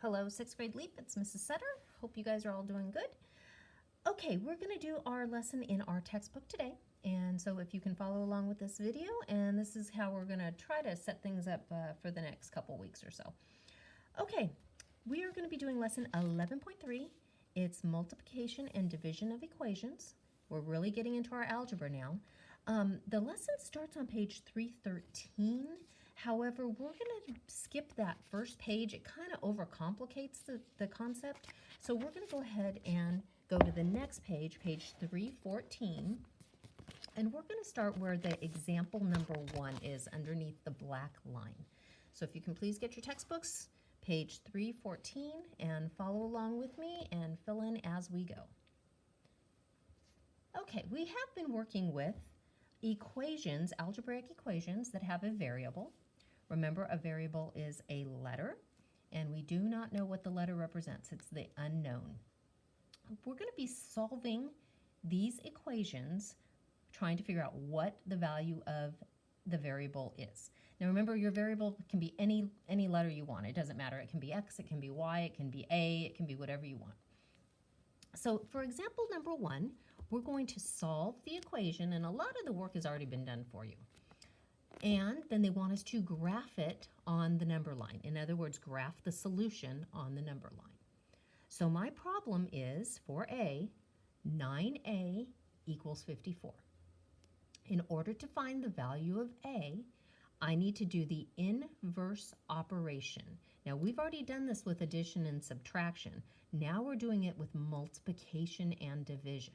Hello, 6th grade Leap. It's Mrs. Sutter. Hope you guys are all doing good. Okay, we're going to do our lesson in our textbook today. And so if you can follow along with this video, and this is how we're going to try to set things up for the next couple weeks or so. Okay, we are going to be doing lesson 11.3. It's multiplication and division of equations. We're really getting into our algebra now. The lesson starts on page 313. However, we're going to skip that first page. It kind of overcomplicates the concept. So we're going to go ahead and go to the next page, page 314. And we're going to start where the example number 1 is underneath the black line. So if you can please get your textbooks, page 314, and follow along with me and fill in as we go. Okay, we have been working with equations, algebraic equations that have a variable. Remember, a variable is a letter, and we do not know what the letter represents. It's the unknown. We're going to be solving these equations, trying to figure out what the value of the variable is. Now remember, your variable can be any letter you want. It doesn't matter. It can be X, it can be Y, it can be A, it can be whatever you want. So for example number 1, we're going to solve the equation, and a lot of the work has already been done for you. And then they want us to graph it on the number line. In other words, graph the solution on the number line. So my problem is, for A, 9A equals 54. In order to find the value of A, I need to do the inverse operation. Now, we've already done this with addition and subtraction. Now we're doing it with multiplication and division.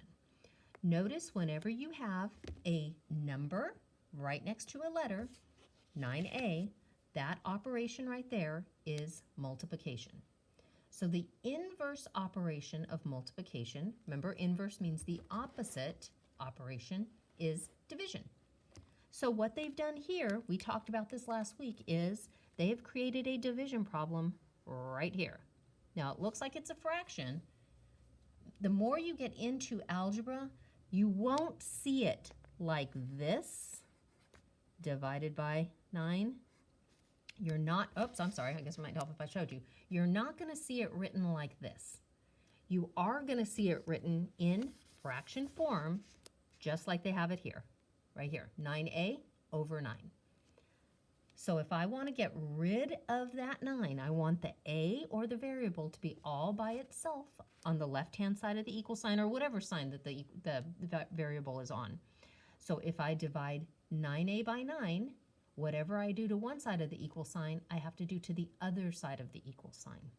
Notice whenever you have a number right next to a letter, 9A, that operation right there is multiplication. So the inverse operation of multiplication, remember inverse means the opposite operation, is division. So what they've done here, we talked about this last week, is they have created a division problem right here. Now it looks like it's a fraction. The more you get into algebra, you won't see it like this, divided by 9. You're not, oops, I'm sorry, I guess it might help if I showed you. You're not going to see it written like this. You are going to see it written in fraction form, just like they have it here, right here, 9A over 9. So if I want to get rid of that 9, I want the A or the variable to be all by itself on the left-hand side of the equal sign, or whatever sign that the variable is on. So if I divide 9A by 9, whatever I do to one side of the equal sign, I have to do to the other side of the equal sign.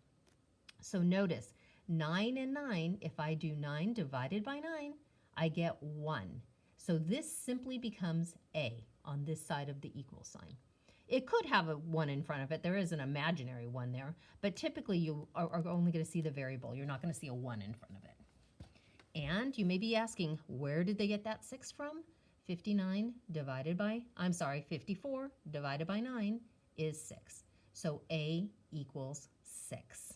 So notice, 9 and 9, if I do 9 divided by 9, I get 1. So this simply becomes A on this side of the equal sign. It could have a 1 in front of it. There is an imaginary 1 there, but typically you are only going to see the variable. You're not going to see a 1 in front of it. And you may be asking, where did they get that 6 from? 54 divided by 9 is 6. So A equals 6.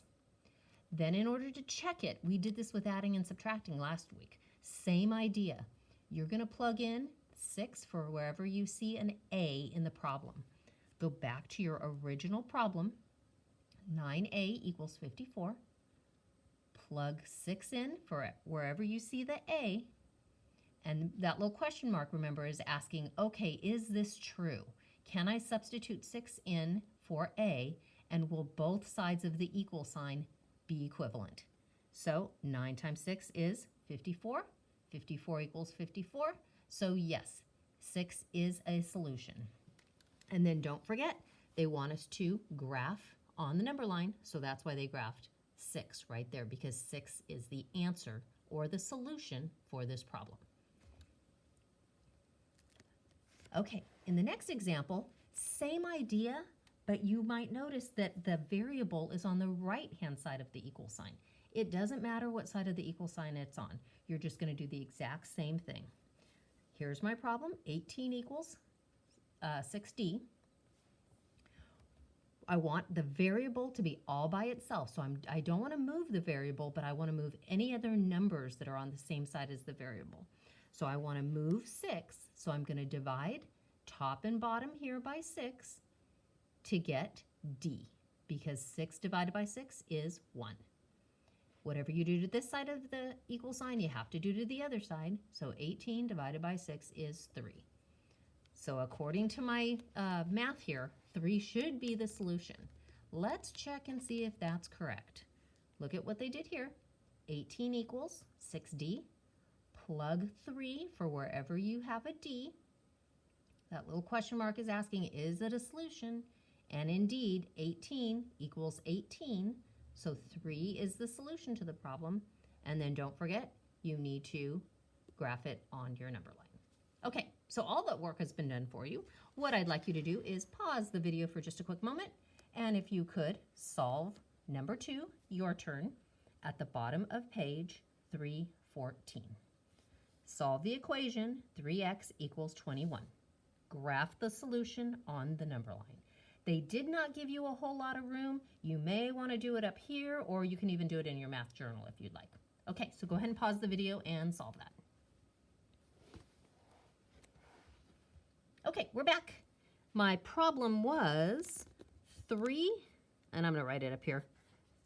Then in order to check it, we did this with adding and subtracting last week. Same idea. You're going to plug in 6 for wherever you see an A in the problem. Go back to your original problem. 9A equals 54. Plug 6 in for wherever you see the A. And that little question mark, remember, is asking, okay, is this true? Can I substitute 6 in for A, and will both sides of the equal sign be equivalent? So 9 times 6 is 54. 54 equals 54. So yes, 6 is a solution. And then don't forget, they want us to graph on the number line, so that's why they graphed 6 right there, because 6 is the answer or the solution for this problem. Okay, in the next example, same idea, but you might notice that the variable is on the right-hand side of the equal sign. It doesn't matter what side of the equal sign it's on. You're just going to do the exact same thing. Here's my problem. 18 equals 6D. I want the variable to be all by itself. So I don't want to move the variable, but I want to move any other numbers that are on the same side as the variable. So I want to move 6. So I'm going to divide top and bottom here by 6 to get D. because 6 divided by 6 is 1. Whatever you do to this side of the equal sign, you have to do to the other side. So 18 divided by 6 is 3. So according to my math here, 3 should be the solution. Let's check and see if that's correct. Look at what they did here. 18 equals 6D. Plug 3 for wherever you have a D. That little question mark is asking, is it a solution? And indeed, 18 equals 18. So 3 is the solution to the problem. And then don't forget, you need to graph it on your number line. Okay, so all that work has been done for you. What I'd like you to do is pause the video for just a quick moment. And if you could, solve number 2, your turn, at the bottom of page 314. Solve the equation 3x equals 21. Graph the solution on the number line. They did not give you a whole lot of room. You may want to do it up here, or you can even do it in your math journal if you'd like. Okay, so go ahead and pause the video and solve that. Okay, we're back. My problem was 3, and I'm going to write it up here,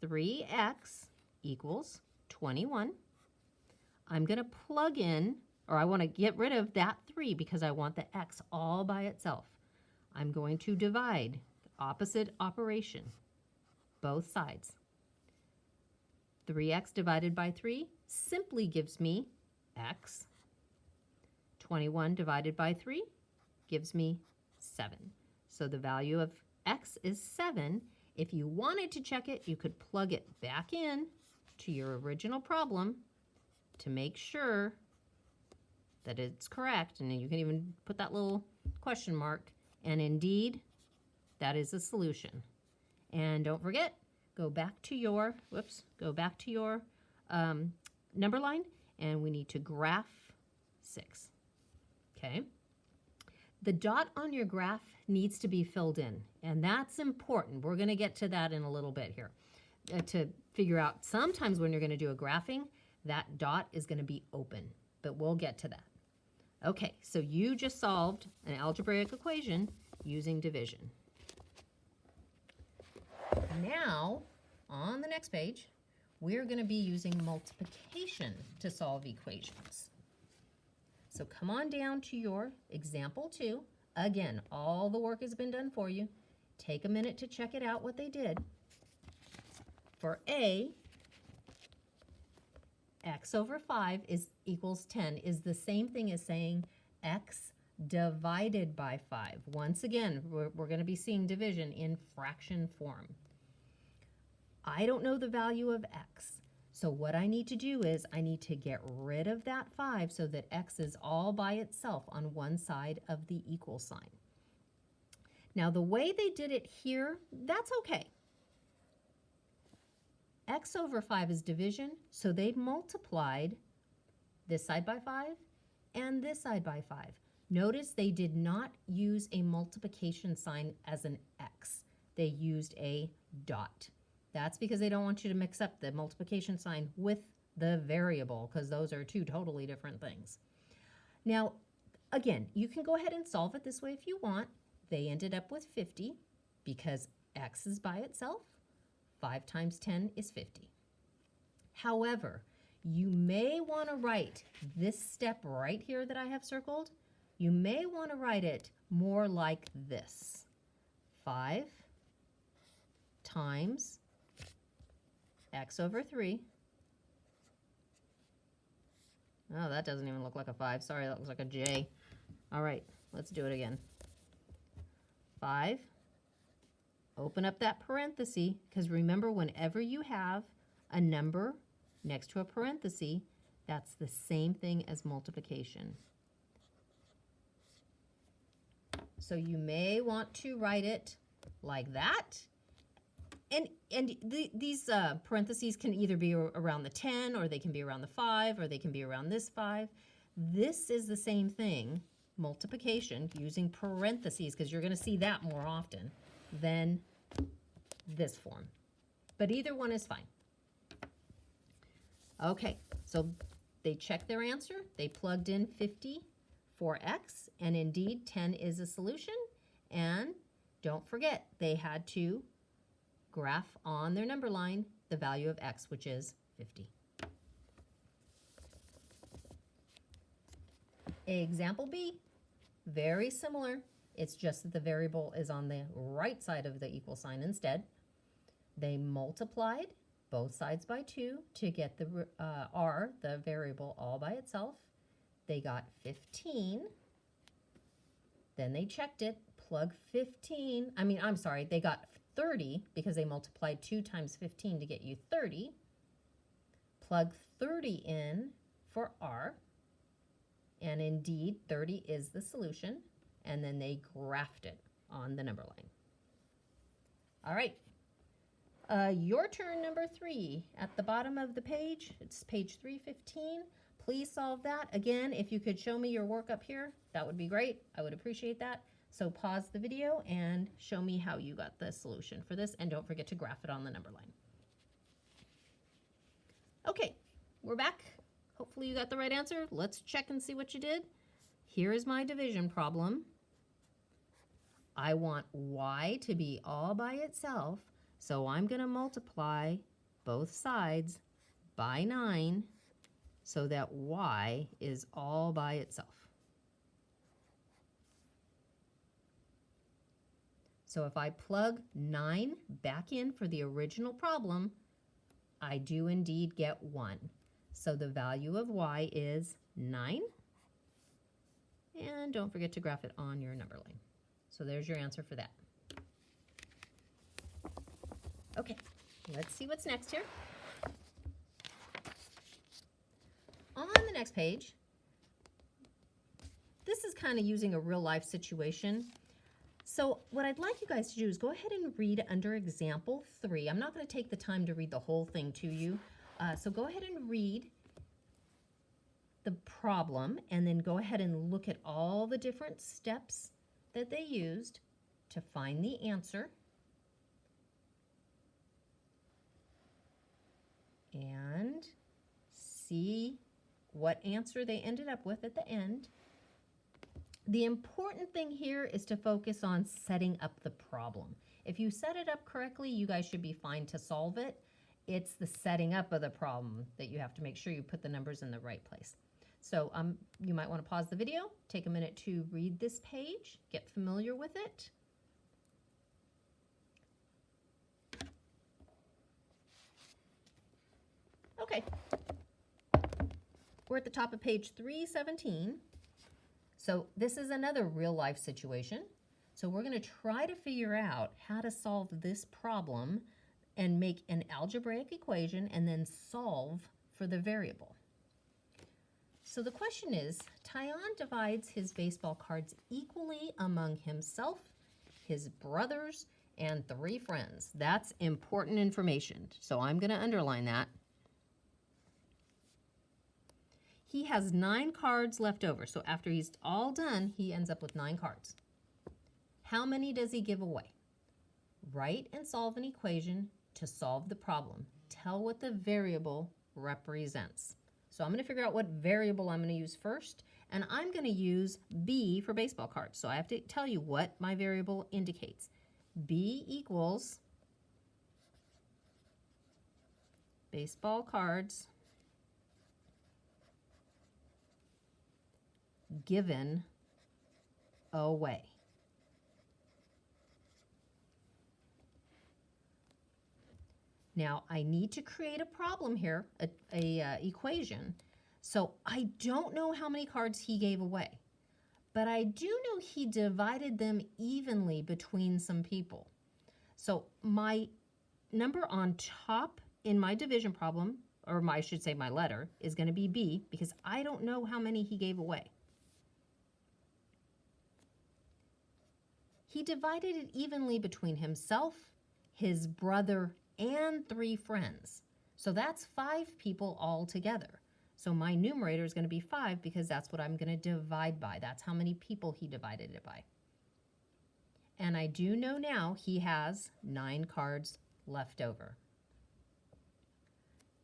3x equals 21. I'm going to plug in, or I want to get rid of that 3 because I want the x all by itself. I'm going to divide, opposite operation, both sides. 3x divided by 3 simply gives me x. 21 divided by 3 gives me 7. So the value of x is 7. If you wanted to check it, you could plug it back in to your original problem to make sure that it's correct. And then you can even put that little question mark. And indeed, that is a solution. And don't forget, go back to your, number line, and we need to graph 6. Okay? The dot on your graph needs to be filled in, and that's important. We're going to get to that in a little bit here. To figure out, sometimes when you're going to do a graphing, that dot is going to be open, but we'll get to that. Okay, so you just solved an algebraic equation using division. Now, on the next page, we're going to be using multiplication to solve equations. So come on down to your example 2. Again, all the work has been done for you. Take a minute to check it out what they did. For A, x over 5 equals 10 is the same thing as saying x divided by 5. Once again, we're going to be seeing division in fraction form. I don't know the value of x. So what I need to do is I need to get rid of that 5 so that x is all by itself on one side of the equal sign. Now the way they did it here, that's okay. X over 5 is division, so they multiplied this side by 5 and this side by 5. Notice they did not use a multiplication sign as an X. They used a dot. That's because they don't want you to mix up the multiplication sign with the variable, because those are two totally different things. Now, again, you can go ahead and solve it this way if you want. They ended up with 50 because X is by itself. 5 times 10 is 50. However, you may want to write this step right here that I have circled. You may want to write it more like this. 5 times x over 3. Oh, that doesn't even look like a 5. Sorry, that looks like a J. All right, let's do it again. 5. Open up that parenthesis, because remember, whenever you have a number next to a parenthesis, that's the same thing as multiplication. So you may want to write it like that. And these parentheses can either be around the 10, or they can be around the 5, or they can be around this 5. This is the same thing, multiplication, using parentheses, because you're going to see that more often than this form. But either one is fine. Okay, so they checked their answer. They plugged in 50 for x, and indeed 10 is a solution. And don't forget, they had to graph on their number line the value of x, which is 50. Example B, very similar. It's just that the variable is on the right side of the equal sign instead. They multiplied both sides by 2 to get the r, the variable, all by itself. They got 15. Then they checked it, plug 15. They got 30 because they multiplied 2 times 15 to get you 30. Plug 30 in for r. And indeed, 30 is the solution. And then they graphed it on the number line. All right. Your turn, number 3. At the bottom of the page, it's page 315. Please solve that. Again, if you could show me your work up here, that would be great. I would appreciate that. So pause the video and show me how you got the solution for this. And don't forget to graph it on the number line. Okay, we're back. Hopefully you got the right answer. Let's check and see what you did. Here is my division problem. I want y to be all by itself, so I'm going to multiply both sides by 9 so that y is all by itself. So if I plug 9 back in for the original problem, I do indeed get 1. So the value of y is 9. And don't forget to graph it on your number line. So there's your answer for that. Okay, let's see what's next here. On the next page, this is kind of using a real life situation. So what I'd like you guys to do is go ahead and read under example 3. I'm not going to take the time to read the whole thing to you. So go ahead and read the problem and then go ahead and look at all the different steps that they used to find the answer. And see what answer they ended up with at the end. The important thing here is to focus on setting up the problem. If you set it up correctly, you guys should be fine to solve it. It's the setting up of the problem that you have to make sure you put the numbers in the right place. So you might want to pause the video, take a minute to read this page, get familiar with it. Okay, we're at the top of page 317. So this is another real life situation. So we're going to try to figure out how to solve this problem and make an algebraic equation and then solve for the variable. So the question is, Tyon divides his baseball cards equally among himself, his brothers, and 3 friends. That's important information, so I'm going to underline that. He has 9 cards left over, so after he's all done, he ends up with 9 cards. How many does he give away? Write and solve an equation to solve the problem. Tell what the variable represents. So I'm going to figure out what variable I'm going to use first, and I'm going to use B for baseball cards. So I have to tell you what my variable indicates. B equals baseball cards given away. Now, I need to create a problem here, a equation. So I don't know how many cards he gave away, but I do know he divided them evenly between some people. So my number on top in my division problem, or I should say my letter, is going to be B because I don't know how many he gave away. He divided it evenly between himself, his brother, and 3 friends. So that's 5 people all together. So my numerator is going to be 5 because that's what I'm going to divide by. That's how many people he divided it by. And I do know now he has 9 cards left over.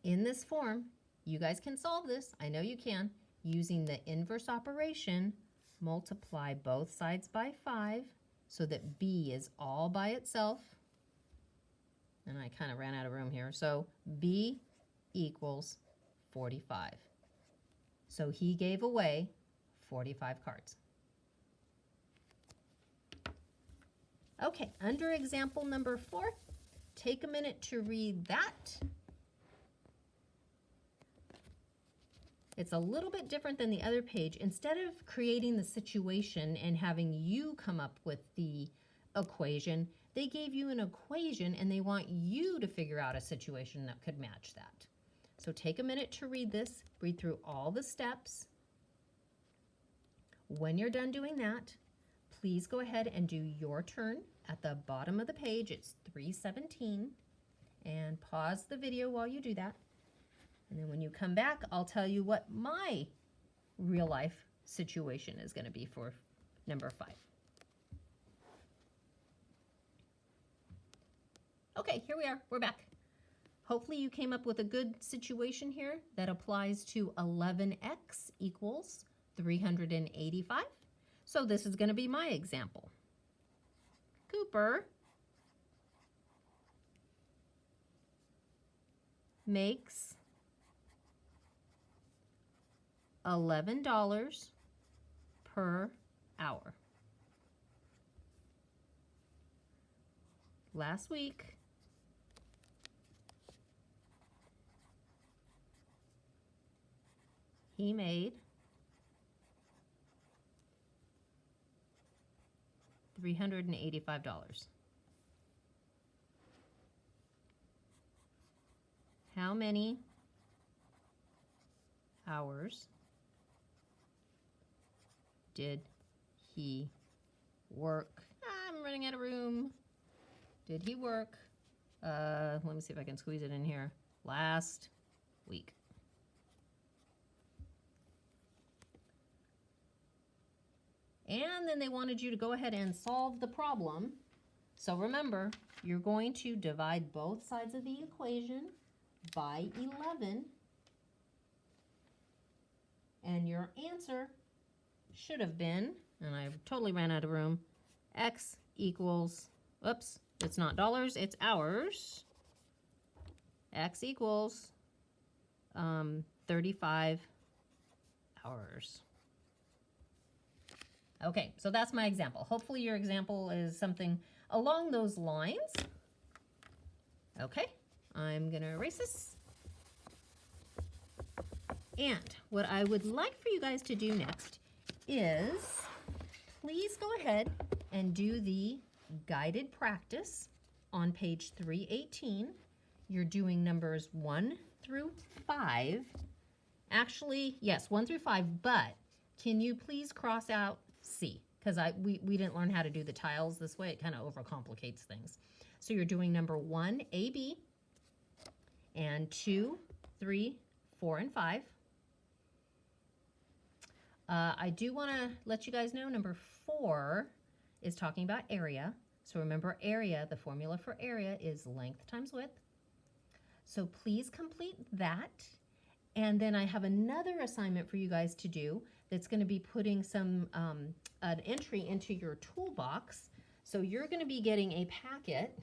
In this form, you guys can solve this. I know you can. Using the inverse operation, multiply both sides by 5 so that B is all by itself. I kind of ran out of room here. So B equals 45. So he gave away 45 cards. Okay, under example number 4, take a minute to read that. It's a little bit different than the other page. Instead of creating the situation and having you come up with the equation, they gave you an equation and they want you to figure out a situation that could match that. So take a minute to read this, read through all the steps. When you're done doing that, please go ahead and do your turn. At the bottom of the page, it's 317, and pause the video while you do that. And then when you come back, I'll tell you what my real life situation is going to be for number 5. Okay, here we are. We're back. Hopefully you came up with a good situation here that applies to 11x equals 385. So this is going to be my example. Cooper makes $11 per hour. Last week, he made $385. How many hours did he work? I'm running out of room. Did he work? Let me see if I can squeeze it in here. Last week. And then they wanted you to go ahead and solve the problem. So remember, you're going to divide both sides of the equation by 11. And your answer should have been, and I totally ran out of room, x equals, oops, it's not dollars, it's hours. X equals 35 hours. Okay, so that's my example. Hopefully your example is something along those lines. Okay, I'm gonna erase this. And what I would like for you guys to do next is please go ahead and do the guided practice on page 318. You're doing numbers 1 through 5. Actually, yes, 1 through 5, but can you please cross out C? Because we didn't learn how to do the tiles this way. It kind of overcomplicates things. So you're doing number 1, A, B, and 2, 3, 4, and 5. I do want to let you guys know number 4 is talking about area. So remember area, the formula for area is length times width. So please complete that. And then I have another assignment for you guys to do that's going to be putting some an entry into your toolbox. So you're going to be getting a packet.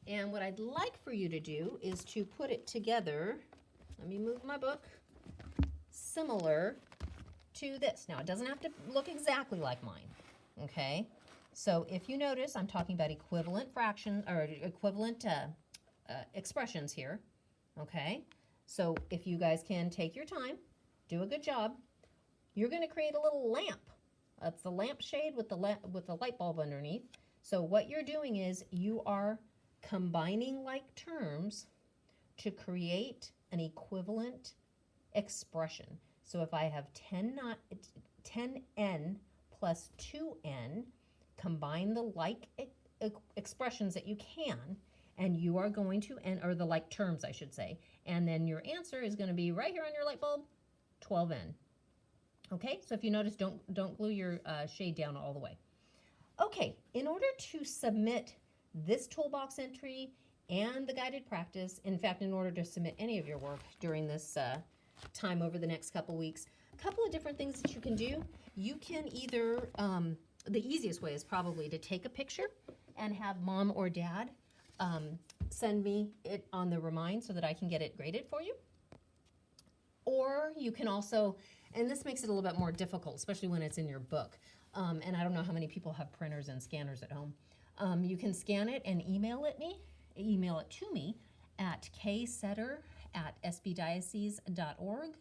And what I'd like for you to do is to put it together. Let me move my book. Similar to this. Now, it doesn't have to look exactly like mine, okay? So if you notice, I'm talking about equivalent fractions or equivalent expressions here, okay? So if you guys can take your time, do a good job, you're going to create a little lamp. That's the lamp shade with the light bulb underneath. So what you're doing is you are combining like terms to create an equivalent expression. So if I have 10n plus 2n, combine the like expressions that you can, and you are going to, or the like terms, I should say, and then your answer is going to be right here on your light bulb, 12n. Okay, so if you notice, don't glue your shade down all the way. Okay, in order to submit this toolbox entry and the guided practice, in fact, in order to submit any of your work during this time over the next couple weeks, a couple of different things that you can do. You can either, the easiest way is probably to take a picture and have mom or dad send me it on the remind so that I can get it graded for you. Or you can also, and this makes it a little bit more difficult, especially when it's in your book. And I don't know how many people have printers and scanners at home. You can scan it and email it to me at ksetter@sbdiocese.org.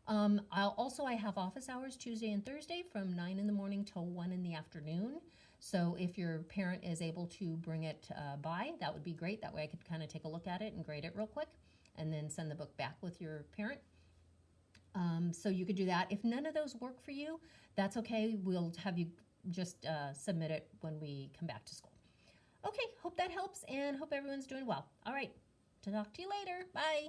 I have office hours Tuesday and Thursday from 9 in the morning till 1 in the afternoon. So if your parent is able to bring it by, that would be great. That way I could kind of take a look at it and grade it real quick and then send the book back with your parent. So you could do that. If none of those work for you, that's okay. We'll have you just submit it when we come back to school. Okay, hope that helps and hope everyone's doing well. All right, to talk to you later. Bye.